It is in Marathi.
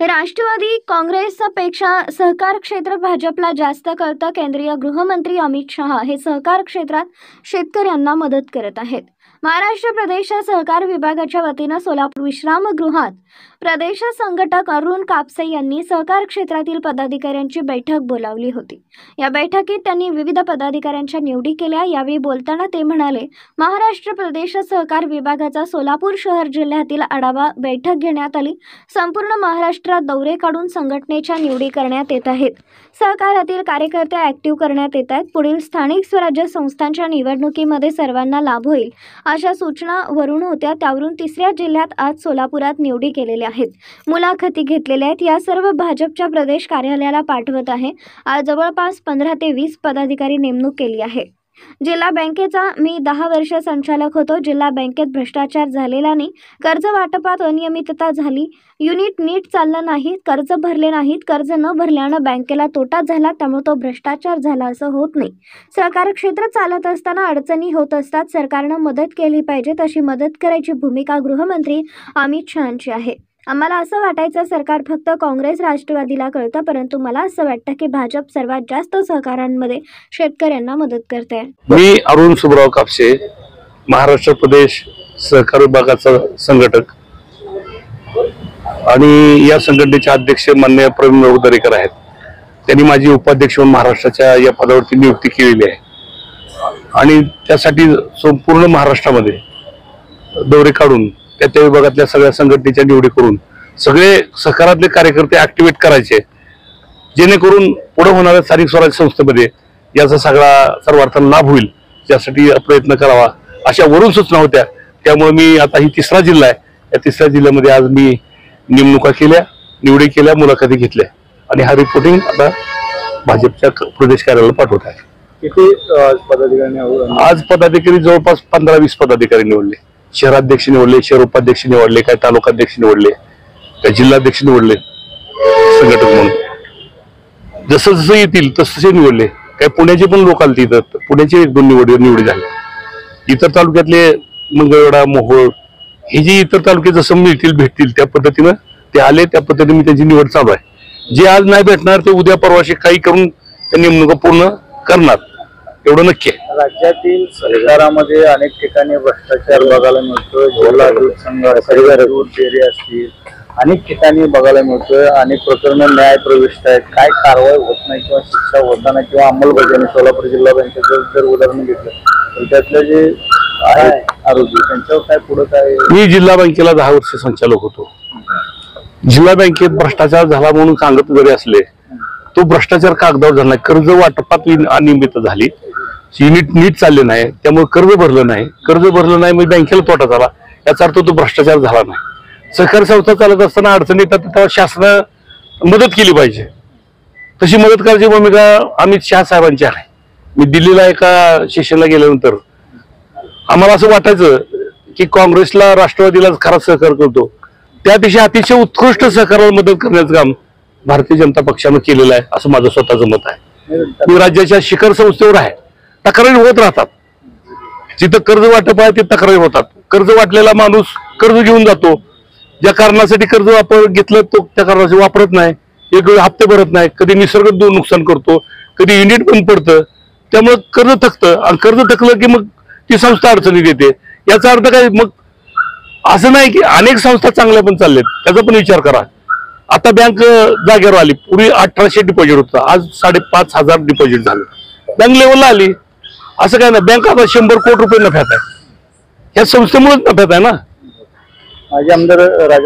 राष्ट्रवादी काँग्रेसपेक्षा सहकार क्षेत्र भाजपला जास्त कळतं। केंद्रीय गृहमंत्री अमित शहा हे सहकार क्षेत्रात शेतकऱ्यांना मदत करत आहेत। महाराष्ट्र प्रदेश सहकार विभागाच्या वतीने सोलापूर विश्रामगृहात प्रदेश संघटक अरुण कापसे यांनी सहकार क्षेत्रातील पदाधिकाऱ्यांची बैठक बोलावली होती। या बैठकीत त्यांनी विविध पदाधिकाऱ्यांच्या निवडी केल्या। यावेळी बोलताना ते म्हणाले, महाराष्ट्र प्रदेश सहकार विभागाचा सोलापूर शहर जिल्ह्यातील आढावा बैठक घेण्यात आली। संपूर्ण महाराष्ट्रात दौरे काढून संघटनेच्या निवडी करण्यात येत आहेत। सहकारातील कार्यकर्ते ॲक्टिव्ह करण्यात येत आहेत। पुढील स्थानिक स्वराज्य संस्थांच्या निवडणुकीमध्ये सर्वांना लाभ होईल अशा सूचना वरून होत्या। त्यावरून तिसऱ्या जिल्ह्यात आज सोलापुरात निवडी केलेल्या आहेत। मुलाखती घेतलेल्या आहेत। या सर्व भाजपच्या प्रदेश कार्यालयाला पाठवत आहे। आज जवळपास 15 ते 20 पदाधिकारी नेमणूक केली आहे। जिल्हा बँकेचा मी 10 वर्ष संचालक होतो। जिल्हा बँकेत भ्रष्टाचार झालेला नाही। कर्ज वाटपात अनियमितता झाली। युनिट नीट चाललं नाही। कर्ज भरले नाहीत। कर्ज न भरल्यानं बँकेला तोटा झाला, त्यामुळे तो भ्रष्टाचार झाला असं होत नाही। सहकार क्षेत्र चालत असताना अडचणी होत असतात। सरकारनं मदत केली पाहिजे, तशी मदत करायची भूमिका गृहमंत्री अमित शहांची आहे। आम्हाला असं वाटायचं सरकार फक्त काँग्रेस राष्ट्रवादीला कळतं, परंतु मला असं वाटतं की भाजप सर्वात जास्त सहकारांमध्ये शेतकऱ्यांना मदत करते। मी अरुण सुब्राव कापसे, महाराष्ट्र प्रदेश सहकार विभागाचा संघटक आणि या संघटनेचे अध्यक्ष माननीय प्रवीण दरेकर आहेत। त्यांनी माझी उपाध्यक्ष म्हणून महाराष्ट्राच्या या पदावरती नियुक्ती केलेली आहे आणि त्यासाठी संपूर्ण महाराष्ट्रामध्ये दौरे काढून त्या विभागातल्या सगळ्या संघटनेच्या निवडी करून सगळे सहकारातले कार्यकर्ते ऍक्टिव्हेट करायचे, जेणेकरून पुढे होणाऱ्या स्थानिक स्वराज्य संस्थेमध्ये याचा सर्वार्थाने लाभ होईल, यासाठी प्रयत्न करावा अशा वरून सूचना होत्या। त्यामुळे मी आता ही तिसरा जिल्हा आहे, या तिसऱ्या जिल्ह्यामध्ये आज मी नेमणुका केल्या, निवडी केल्या, मुलाखती घेतल्या आणि हा रिपोर्टिंग आता भाजपच्या प्रदेश कार्यालयाला पाठवत आहे। किती पदाधिकारी? आज पदाधिकारी जवळपास 15-20 पदाधिकारी निवडले। शहराध्यक्ष निवडले, शहर उपाध्यक्ष निवडले, काही तालुकाध्यक्ष निवडले, काही जिल्हाध्यक्ष निवडले, संघटक म्हणून जसं जसं येतील तसे निवडले। काही पुण्याचे पण लोक आले तिथं, पुण्याचे 1-2 निवडी झाले। इतर तालुक्यातले मंगळवेढा, मोहोळ हे जे इतर तालुके जसं मिळतील भेटतील त्या पद्धतीनं ते आले, त्या पद्धतीने मी त्यांची निवड चालू आहे। जे आज नाही भेटणार ते उद्या परवाशी काही करून त्या नेमणुका पूर्ण करणार, एवढं नक्की आहे। राज्यातील सरकारामध्ये अनेक ठिकाणी भ्रष्टाचार बघायला मिळतोय। झोला दूध संघ, दूध डेअरी असतील, अनेक ठिकाणी बघायला मिळतोय। अनेक प्रकरण न्याय प्रविष्ट आहेत, काय कारवाई होत नाही किंवा शिक्षा होताना किंवा अंमलबजावणी। सोलापूर जिल्हा बँकेचं जर उदाहरण घेतलं तर त्यातले जे आरोपी त्यांच्यावर काय पुढे काय? मी जिल्हा बँकेला 10 वर्ष संचालक होतो। जिल्हा बँकेत भ्रष्टाचार झाला म्हणून सांगत जरी असले, तो भ्रष्टाचार कागदावर झाला नाही। कर्ज वाटपात अनियमितता झाली, युनिट नीट चालले नाही, त्यामुळे कर्ज भरलं नाही। कर्ज भरलं नाही मग बँकेला तोटा झाला, याचा अर्थ तो भ्रष्टाचार झाला नाही। सहकारी संस्था चालत असताना अडचणी येतात, तेव्हा शासनानं मदत केली पाहिजे। तशी मदत करायची भूमिका अमित शहा साहेबांची आहे। मी दिल्लीला एका सेशनला गेल्यानंतर आम्हाला असं वाटायचं की काँग्रेसला राष्ट्रवादीला खरा सहकार करतो, त्यापेक्षा अतिशय उत्कृष्ट सहकाराला मदत करण्याचं काम भारतीय जनता पक्षानं केलेलं आहे, असं माझं स्वतःचं मत आहे। मी राज्याच्या शिखर संस्थेवर आहे, तक्रारी होत राहतात। जिथं कर्ज वाटप आहे ते तक्रारी होतात। कर्ज वाटलेला माणूस कर्ज घेऊन जातो, ज्या कारणासाठी कर्ज घेतलं तो त्या कारणासाठी वापरत नाही, एक हप्ते भरत नाही, कधी निसर्ग नुकसान करतो, कधी युनिट बंद पडतं, त्यामुळे कर्ज थकतं आणि कर्ज थकलं की मग ती संस्था अडचणीत येते। याचा अर्थ काय? मग असं नाही की अनेक संस्था चांगल्या पण चालल्यात, त्याचा पण विचार करा। आता बँक जागेवर आली, पूर्वी 1800 डिपॉझिट होतं, आज 5,500 डिपॉझिट झालं, बँक लेवलला आली। असं काय नाही, बँक आता 100 कोटी रुपये नफ्यात आहे, या संस्थेमुळेच नफ्यात आहे ना। माझे आमदार